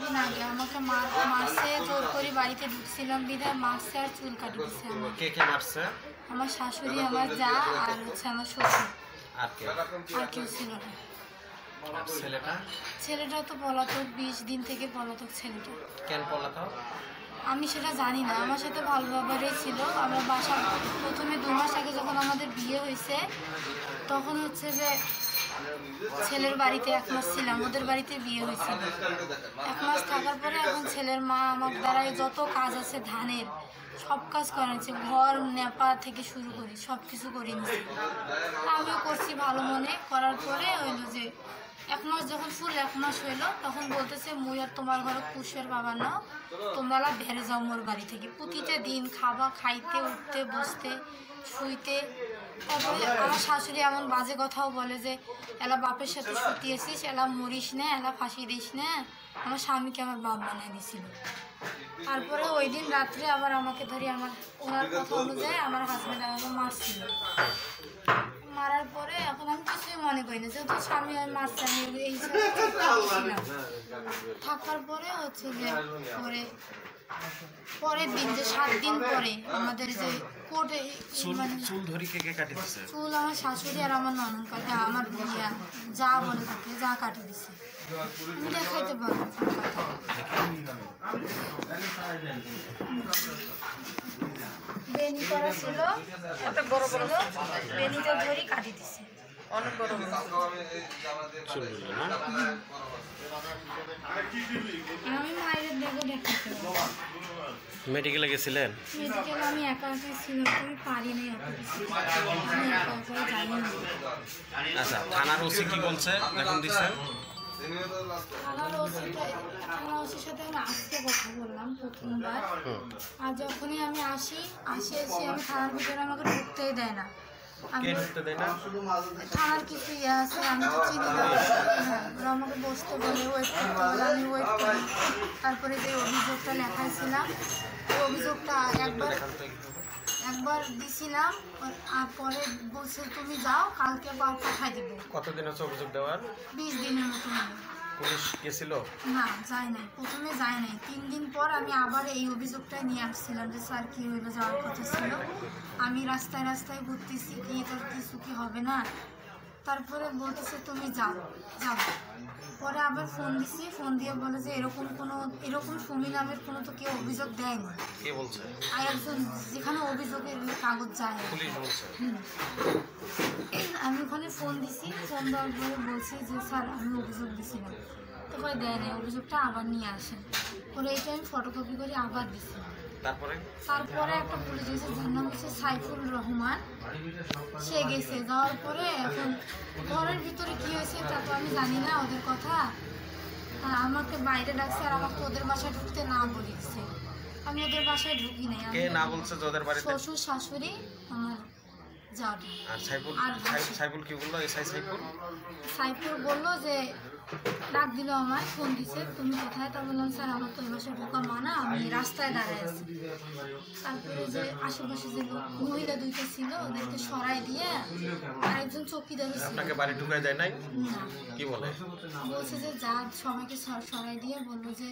দিন আগে আমাকে মারছে, জোর করে বাড়িতে ঢুকছিলাম বিধায় মারছে আর চুল কাটি দিচ্ছে। কে কে মারছে? আমার শাশুড়ি, আমার যা আর হচ্ছে আমার শ্বশুর। আর কে? আর কেউ ছিল না। ছেলেটা তো পলাতক, 20 দিন থেকে পলাতক ছেলেটা। কেন পলাতক? আমি সেটা জানি না। আমার সাথে ভালো ব্যবহারই ছিল। আমরা বাসা প্রথমে 2 মাস আগে যখন আমাদের বিয়ে হয়েছে তখন হচ্ছে যে ছেলের বাড়িতে 1 মাস ছিলাম, ওদের বাড়িতে বিয়ে হয়েছিল। 1 মাস থাকার পরে এখন ছেলের মা আমার দ্বারাই যত কাজ আছে ধানের সব কাজ করেছে, ঘর নেপা থেকে শুরু করি সব কিছু করে নিয়েছি। আমিও করছি ভালো মনে। করার পরে হইলো যে 1 মাস যখন ফুল 1 মাস হইলো তখন বলতেছে মুই আর তোমার ঘরে পুষের বাবা নাও, তোমরা বেড়ে যাও মোর বাড়ি থেকে। প্রতিটা দিন খাবা, খাইতে, উঠতে, বসতে, শুইতে। তারপরে আমার শাশুড়ি এমন বাজে কথাও বলে যে এলা বাপের সাথে শুতিয়েছিস, এলা মরিস না, এলা ফাঁসি দিস না। আমার স্বামীকে আমার বাপ বানিয়ে দিয়েছিল। তারপরে ওই দিন রাত্রে আবার আমাকে ধরে ওনার কথা অনুযায়ী আমার হাজব্যান্ড আমাকে মারছিল। মারার পরে এখন আমি কিছুই মনে করি না, যেহেতু স্বামী আমি মারছি, আমি এই থাকার পরে হচ্ছে যে পরের দিন যে 7 দিন পরে আমাদের যে কোর্টে মানে চুল আমার শাশুড়ি আর আমার ননদ কাটে, আমার বিয়া যা বলে থাকে যা কাটে দিছে। আমি দেখাইতে পারবো বেনি করা ছিল, একটা বড় বড় বেনিটা ধরি কাটি দিছে অনেক বড় বড়। আমি মায়ের দেখো দেখাতে মেডিকেলে গেছিলেন? মেডিকেলে আমি একা একা ছিলাম, আমি পারি নাই অত কিছু, আমি একা একা জানি না। আচ্ছা, থানার ওসি কি বলছে এখন দিচ্ছেন? থানার ওসির সাথে আমি আজকে কথা বললাম প্রথমবার। আর যখনই আমি আসি এসে আমি থানার ভিতরে আমাকে ঢুকতেই দেয় না। থানার কিছু ইয়ে আছে আমি তো চিনি না। হ্যাঁ, ওরা আমাকে বসতে বলে, ওয়েট করতে বলে, আমি ওয়েট করি। তারপরে যে অভিযোগটা লেখাইছিলাম ওই অভিযোগটা একবার দিছিলাম, আর পরে বলছে তুমি যাও, কালকে পাঠাই দিব। কতদিন হচ্ছে অভিযোগ দেওয়ার? 20 দিনের মতো। পুলিশ গেছিল? না, যায় নাই, প্রথমে যায় নাই। 3 দিন পর আমি আবার এই অভিযোগটা নিয়ে আসছিলাম যে স্যার কি হইলো, যাওয়ার কথা ছিল, আমি রাস্তায় রাস্তায় ঘুরতেছি, কি এটার কিছু কি হবে না। তারপরে বলতেছে তুমি যাও। পরে আবার ফোন দিছি, ফোন দিয়ে বলে যে এরকম সুমি নামের কোনো তো কেউ অভিযোগ দেয়নি। কে বলছে? আর একজন যেখানে অভিযোগের কাগজ যায় পুলিশ বলছে। আমি ওখানে ফোন দিছি, ফোন দেওয়ার পরে বলছি যে স্যার আমি অভিযোগ দিছিলাম, তো কই দেয় নাই, অভিযোগটা আবার নিয়ে আসেন। পরে এইটা আমি ফটোকপি করে আবার দিছি। তারপরে একটা পুলিশ গেছে, যার নাম হচ্ছে সাইফুল রহমান, সে গেছে। যাওয়ার পরে এখন ঘরের ভিতরে কি হয়েছে তা তো আমি জানি না ওদের কথা। আর আমাকে বাইরে ডাকছে আর আমাকে ওদের বাসায় ঢুকতে না বলেছে। আমি ওদের বাসায় ঢুকি নাই। শ্বশুর শাশুড়ি আমার যাওয়া। সাইফুল কি বললো? সাইফুল বললো যে ডাক দিল, আমার ফোন দিছে, তুমি কোথায়? তা বললাম স্যার আমার তো এই বাসায় ঢোকা মানা, আমি রাস্তায় দাঁড়ায় আছি। তারপরে যে আশেপাশে যে মহিলা 2টা ছিল ওদেরকে সরাই দিয়ে আরেকজন চৌকিদার বাড়ি ঢুকায় দেয় নাই? কি বলে? বলছে যে যা সবাইকে সরাই দিয়ে বললো যে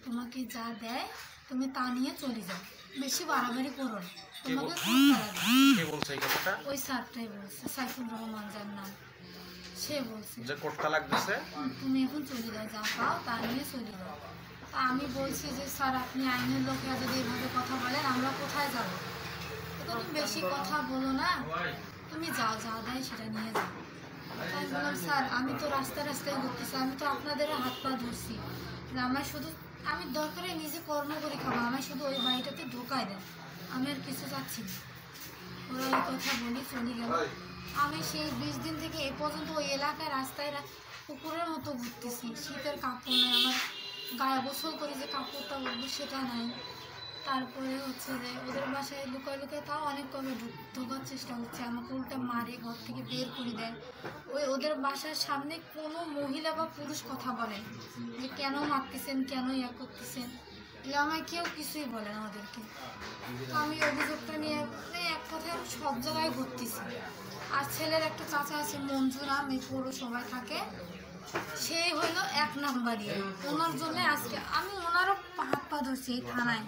তোমাকে যা দেয় তুমি তা নিয়ে চলে যাও, বেশি বাড়াবাড়ি করো না, তোমাকে ওই স্যারটাই বলছে, সাইফুল রহমান যার নাম, সে বলছে যে কোর্ট তালাক দিছে, তুমি এখন চলে যাও, যা পাও তা নিয়ে চলে যাও। আমি বলছি যে স্যার আপনি আইনের লোকেরা যদি এভাবে কথা বলেন আমরা কোথায় যাব? তুমি বেশি কথা বলো না, তুমি যাও, যা দেয় সেটা নিয়ে যাও। আমি বললাম স্যার আমি তো রাস্তায় রাস্তায় ঘুরতেছি, আমি তো আপনাদের হাত পা ধরছি, আমার শুধু আমি দরকারে নিজে কর্ম করে খাবো, আমার শুধু ওই বাড়িটাতে ঢোকায় দেন, আমি আর কিছু চাচ্ছি না। ওরা ওই কথা বলি চলে গেল। আমি সেই 20 দিন থেকে এ পর্যন্ত ওই এলাকায় রাস্তায় কুকুরের মতো ঘুরতেছি, শীতের কাপড় নেই, আমার গায়ে গোসল করে যে কাপড়টা উঠবো সেটা নাই। তারপরে হচ্ছে যে ওদের বাসায় লুকায় তাও অনেক কবে ঢোকার চেষ্টা করছে, আমাকে উল্টা মারে, ঘর থেকে বের করে দেয়। ওদের বাসার সামনে কোনো মহিলা বা পুরুষ কথা বলে যে কেন মারতেছেন, কেন ইয়া করতেছেন, এগুলো আমায় কেউ কিছুই বলে না ওদেরকে। তো আমি অভিযোগটা নিয়ে এক কথায় সব জায়গায় ঘুরতেছি। আর ছেলের একটা চাচা আছে মঞ্জু নাম, এই পৌরসভায় থাকে, সে হলো 1 নাম্বারই। ওনার জন্য আজকে আমি ওনারও হাত পা ধরছি এই থানায়।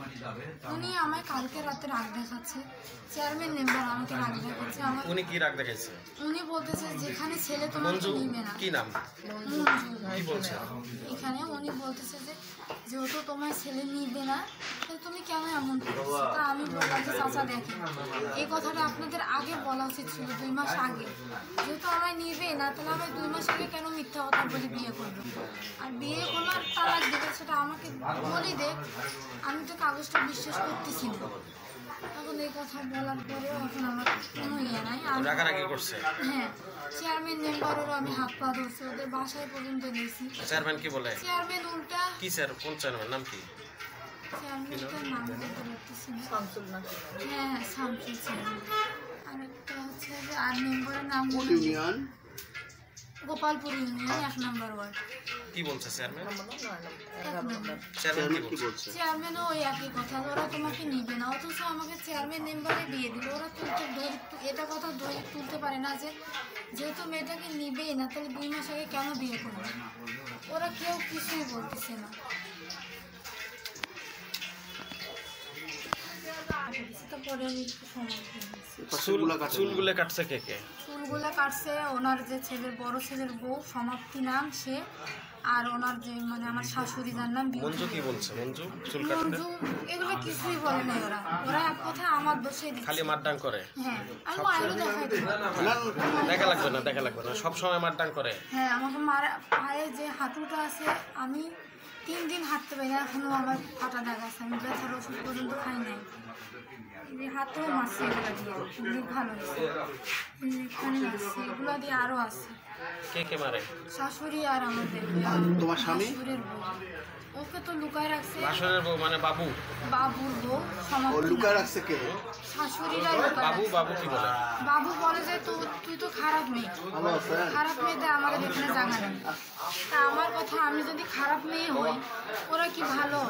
উনি আমায় কালকে রাতে রাগ দেখাচ্ছে, চেয়ারম্যান মেম্বার আমাকে রাগ দেখাচ্ছে। উনি কি রাগ দেখাইছে? উনি বলতেছে যেখানে ছেলে তোমাকে মঞ্জু নিবে না। কি নাম? মঞ্জু। কি বলছে? এখানে উনি বলতেছে যে যেহেতু তোমার ছেলে নিবে না তাহলে তুমি কেন এমন করছো? তা আমি বললাম যে চাচা দেখেন, এই কথাটা আপনাদের আগে বলা উচিত ছিল, 2 মাস আগে। যেহেতু আমায় নিবে না তাহলে আমি 2 মাস আগে কেন মিথ্যা কথা বলে বিয়ে করবো? আর বিয়ে করলার তালাক দিবে সেটা আমাকে বলি দেখ, আমি তো কাগজটা বিশ্বাস করতেছি না। এখন এই কথা বলার পরেও এখন আমার কোনো ইয়ে নাই। রাগারাগি করছে? হ্যাঁ, চেয়ারম্যান মেম্বারেরও আমি হাত পা ধরছি, ওদের বাসায় পর্যন্ত গেছি। চেয়ারম্যান কি বলে? চেয়ারম্যান উল্টা কি স্যার, কোন চেয়ারম্যান, নাম কি? চেয়ারম্যানটার নাম বলতে পারতেছি না। হ্যাঁ হ্যাঁ, শামসুল চেয়ারম্যান। আরেকটা হচ্ছে যে আর মেম্বারের নাম হলো গোপালপুর ইউনিয়ন 1 নম্বর ওয়ার্ড। কি বলছে চেয়ারম্যান? 1 নম্বর। চেয়ারম্যান কি বলছে? চেয়ারম্যানও ওই একই কথা, ওরা তোমাকে নিবে না, অথচ আমাকে চেয়ারম্যান মেম্বারে বিয়ে দিল। ওরা এটা কথা তুলতে পারে না যে যেহেতু মেয়েটাকে নিবেই না তাহলে 2 মাস আগে কেন বিয়ে করবে? ওরা কেউ কিছুই বলতেছে না। তারপরে আমি একটু সময় দিয়েছি। চুলগুলো কাটছে কে কে? চুলগুলো কাটছে ওনার যে বড় ছেলের বউ সমাপ্তি নাম সে, আর ওনার যে মানে আমার শাশুড়ি যার নাম মঞ্জু কি বলছে? মঞ্জু চুল কাটতে? মঞ্জু এগুলো কিছুই বলে না। ওরা এক কথা আমার দোষে দিচ্ছে। খালি মারডাং করে? হ্যাঁ, আমি মায়েরও দেখাই দিই। দেখা লাগবে না সব সময় মারডাং করে? হ্যাঁ, আমাকে পায়ে যে হাঁটুটা আছে আমি 3 দিন হাঁটতে পারি না, এখনো আমার ফাটা দাগ আছে। আমি ব্যথার ওষুধ পর্যন্ত খাই নাই। এই হাতেও মারছে এগুলো দিয়ে, কিন্তু ভালো হয়েছে। এখানে মারছে, এগুলো দিয়ে আরও আছে। কে কে মারে? শাশুড়ি আর আমাদের তোমার স্বামী? শাশুড়ির বউ। ওকে তো লুকায় রাখছে। শাশুড়ির বউ মানে বাবু? বাবুর বউ সমাপ্তি নাম। লুকায় রাখছে কে? শাশুড়িরা লুকায় বাবু রাখছে। বাবু কি বলে? বাবু বলে যে তুই তো খারাপ মেয়ে, ভালো আছেন? খারাপ মেয়েদের আমাদের এখানে জায়গা নেই। তা আমার কথা, আমি যদি খারাপ মেয়ে হই ওরা কি ভালো?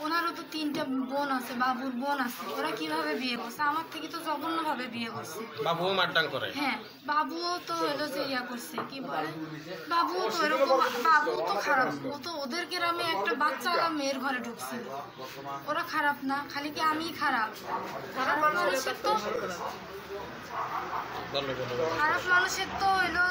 ওনারও তো 3টা বোন আছে, বাবুর বোন আছে, ওরা কিভাবে বিয়ে করছে? আমার থেকে তো জঘন্যভাবে বিয়ে করছে। বাবুও মারডাং করে? হ্যাঁ, বাবুও তো হলো যে ইয়া করছে, কি বলে, বাবুও তো এরকম, বাবুও তো খারাপ। ও তো ওদের গ্রামে একটা বাচ্চারা মেয়ের ঘরে ঢুকছে। ওরা খারাপ না, খালি কি আমিই খারাপ? খারাপ মানুষের তো বলো। খারাপ মানুষের তো হলো